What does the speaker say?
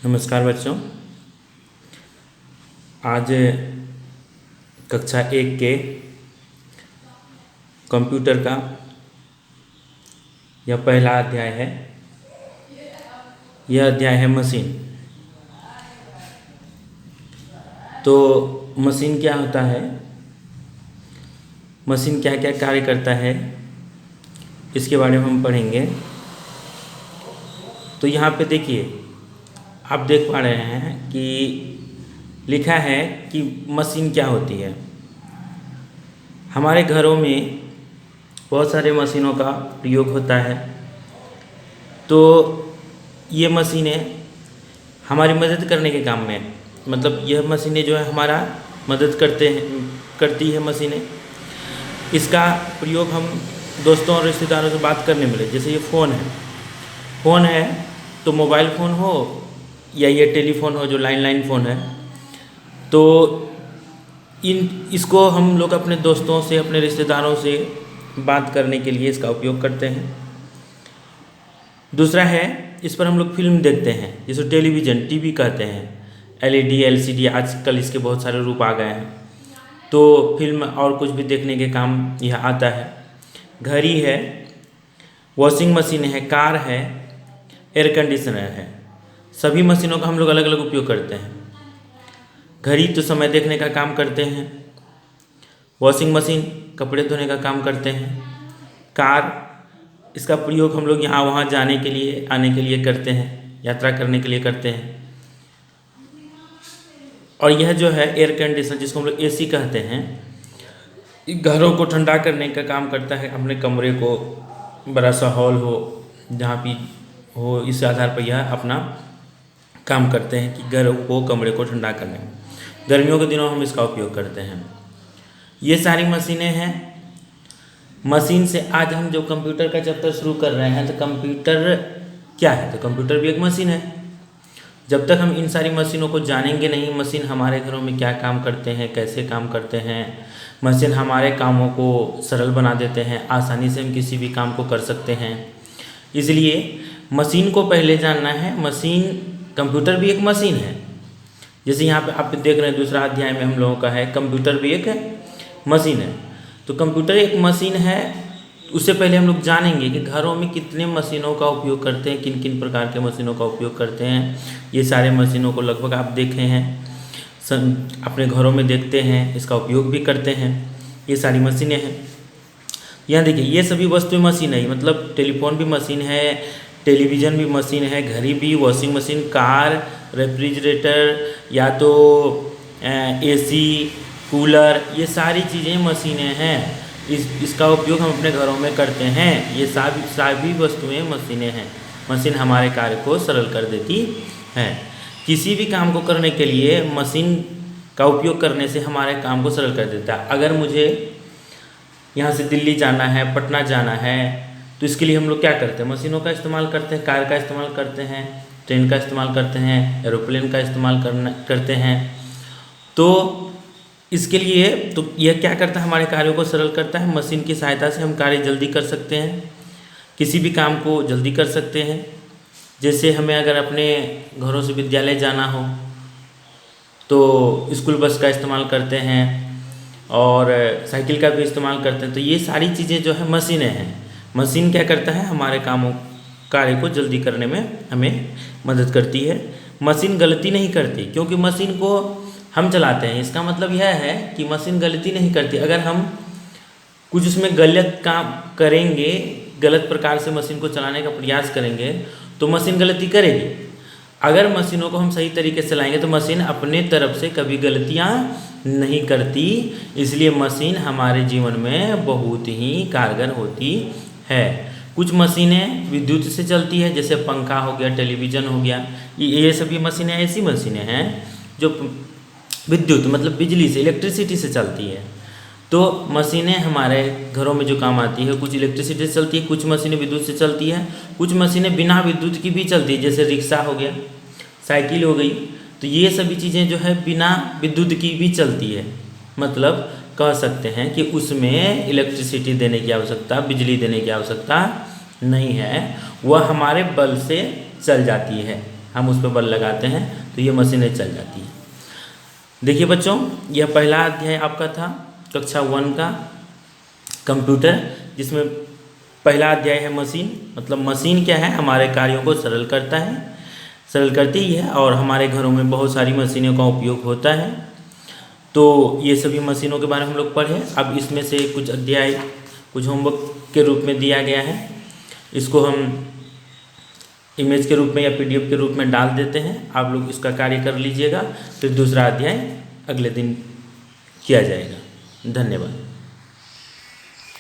नमस्कार बच्चों। आज कक्षा 1 के कंप्यूटर का यह पहला अध्याय है। यह अध्याय है मशीन। तो मशीन क्या होता है, मशीन क्या क्या कार्य करता है, इसके बारे में हम पढ़ेंगे। तो यहाँ पे देखिए, आप देख पा रहे हैं कि लिखा है कि मशीन क्या होती है। हमारे घरों में बहुत सारे मशीनों का प्रयोग होता है। तो ये मशीनें हमारी मदद करने के काम में, मतलब यह मशीनें जो है हमारा मदद करती है मशीनें। इसका प्रयोग हम दोस्तों और रिश्तेदारों से बात करने में, जैसे ये फ़ोन है तो मोबाइल फ़ोन हो या ये टेलीफोन हो जो लैंडलाइन फ़ोन है, तो इसको हम लोग अपने दोस्तों से, अपने रिश्तेदारों से बात करने के लिए इसका उपयोग करते हैं। दूसरा है, इस पर हम लोग फिल्म देखते हैं, जिसे टेलीविज़न, टीवी कहते हैं। एलईडी, एलसीडी, आजकल इसके बहुत सारे रूप आ गए हैं। तो फिल्म और कुछ भी देखने के काम यह आता है। घड़ी है, वॉशिंग मशीन है, कार है, एयर कंडीशनर है। सभी मशीनों का हम लोग अलग अलग उपयोग करते हैं। घड़ी तो समय देखने का काम करते हैं, वॉशिंग मशीन कपड़े धोने का काम करते हैं, कार इसका प्रयोग हम लोग यहाँ वहाँ जाने के लिए, आने के लिए करते हैं, यात्रा करने के लिए करते हैं। और यह जो है एयर कंडीशनर, जिसको हम लोग एसी कहते हैं, घरों को ठंडा करने का काम करता है। अपने कमरे को, बड़ा सा हॉल हो जहाँ भी हो, इस आधार पर यह अपना काम करते हैं कि घर को, कमरे को ठंडा करने में। गर्मियों के दिनों हम इसका उपयोग करते हैं। ये सारी मशीनें हैं। मशीन से आज हम जो कंप्यूटर का चैप्टर शुरू कर रहे हैं, तो कंप्यूटर क्या है? तो कंप्यूटर भी एक मशीन है। जब तक हम इन सारी मशीनों को जानेंगे नहीं, मशीन हमारे घरों में क्या काम करते हैं, कैसे काम करते हैं, मशीन हमारे कामों को सरल बना देते हैं, आसानी से हम किसी भी काम को कर सकते हैं। इसलिए मशीन को पहले जानना है। कंप्यूटर भी एक मशीन है। जैसे यहाँ पे आप देख रहे हैं, दूसरा अध्याय में हम लोगों का है कंप्यूटर भी एक मशीन है। तो कंप्यूटर एक मशीन है। उससे पहले हम लोग जानेंगे कि घरों में कितने मशीनों का उपयोग करते हैं, किन किन प्रकार के मशीनों का उपयोग करते हैं। ये सारे मशीनों को लगभग आप देखे हैं, अपने घरों में देखते हैं, इसका उपयोग भी करते हैं। ये सारी मशीनें हैं। यहाँ देखिए, ये सभी वस्तुएं मशीन है। मतलब टेलीफोन भी मशीन है, टेलीविज़न भी मशीन है, घड़ी भी, वॉशिंग मशीन, कार, रेफ्रिजरेटर, या तो एसी, कूलर, ये सारी चीज़ें मशीनें हैं। इसका उपयोग हम अपने घरों में करते हैं। ये सभी वस्तुएं मशीनें हैं। मशीन हमारे कार्य को सरल कर देती है। किसी भी काम को करने के लिए मशीन का उपयोग करने से हमारे काम को सरल कर देता है। अगर मुझे यहाँ से दिल्ली जाना है, पटना जाना है, तो इसके लिए हम लोग क्या करते हैं? मशीनों का इस्तेमाल करते हैं, कार का इस्तेमाल करते हैं, ट्रेन का इस्तेमाल करते हैं, एरोप्लेन का इस्तेमाल करते हैं। तो इसके लिए तो यह क्या करता है? हमारे कार्यों को सरल करता है। मशीन की सहायता से हम कार्य जल्दी कर सकते हैं, किसी भी काम को जल्दी कर सकते हैं। जैसे हमें अगर अपने घरों से विद्यालय जाना हो तो स्कूल बस का इस्तेमाल करते हैं और साइकिल का भी इस्तेमाल करते हैं। तो ये सारी चीज़ें जो है मशीनें हैं। मशीन क्या करता है? हमारे कार्य को जल्दी करने में हमें मदद करती है। मशीन गलती नहीं करती, क्योंकि मशीन को हम चलाते हैं। इसका मतलब यह है कि मशीन गलती नहीं करती। अगर हम कुछ उसमें गलत काम करेंगे, गलत प्रकार से मशीन को चलाने का प्रयास करेंगे, तो मशीन गलती करेगी। अगर मशीनों को हम सही तरीके से चलाएंगे तो मशीन अपने तरफ से कभी गलतियाँ नहीं करती। इसलिए मशीन हमारे जीवन में बहुत ही कारगर होती है। कुछ मशीनें विद्युत से चलती है, जैसे पंखा हो गया, टेलीविज़न हो गया। ये सभी मशीनें ऐसी मशीनें हैं जो विद्युत मतलब बिजली से, इलेक्ट्रिसिटी से चलती है। तो मशीनें हमारे घरों में जो काम आती है, कुछ इलेक्ट्रिसिटी से चलती है, कुछ मशीनें विद्युत से चलती है, कुछ मशीनें बिना विद्युत की भी चलती है, जैसे रिक्शा हो गया, साइकिल हो गई। तो ये सभी चीज़ें जो है बिना विद्युत की भी चलती है। मतलब कह सकते हैं कि उसमें इलेक्ट्रिसिटी देने की आवश्यकता, बिजली देने की आवश्यकता नहीं है, वह हमारे बल से चल जाती है। हम उस पर बल लगाते हैं तो ये मशीनें चल जाती हैं। देखिए बच्चों, यह पहला अध्याय आपका था कक्षा 1 का कंप्यूटर, जिसमें पहला अध्याय है मशीन। मतलब मशीन क्या है, हमारे कार्यों को सरल करता है, सरल करती ही है, और हमारे घरों में बहुत सारी मशीनों का उपयोग होता है। तो ये सभी मशीनों के बारे में हम लोग पढ़े। अब इसमें से कुछ अध्याय कुछ होमवर्क के रूप में दिया गया है, इसको हम इमेज के रूप में या PDF के रूप में डाल देते हैं। आप लोग इसका कार्य कर लीजिएगा, फिर दूसरा अध्याय अगले दिन किया जाएगा। धन्यवाद।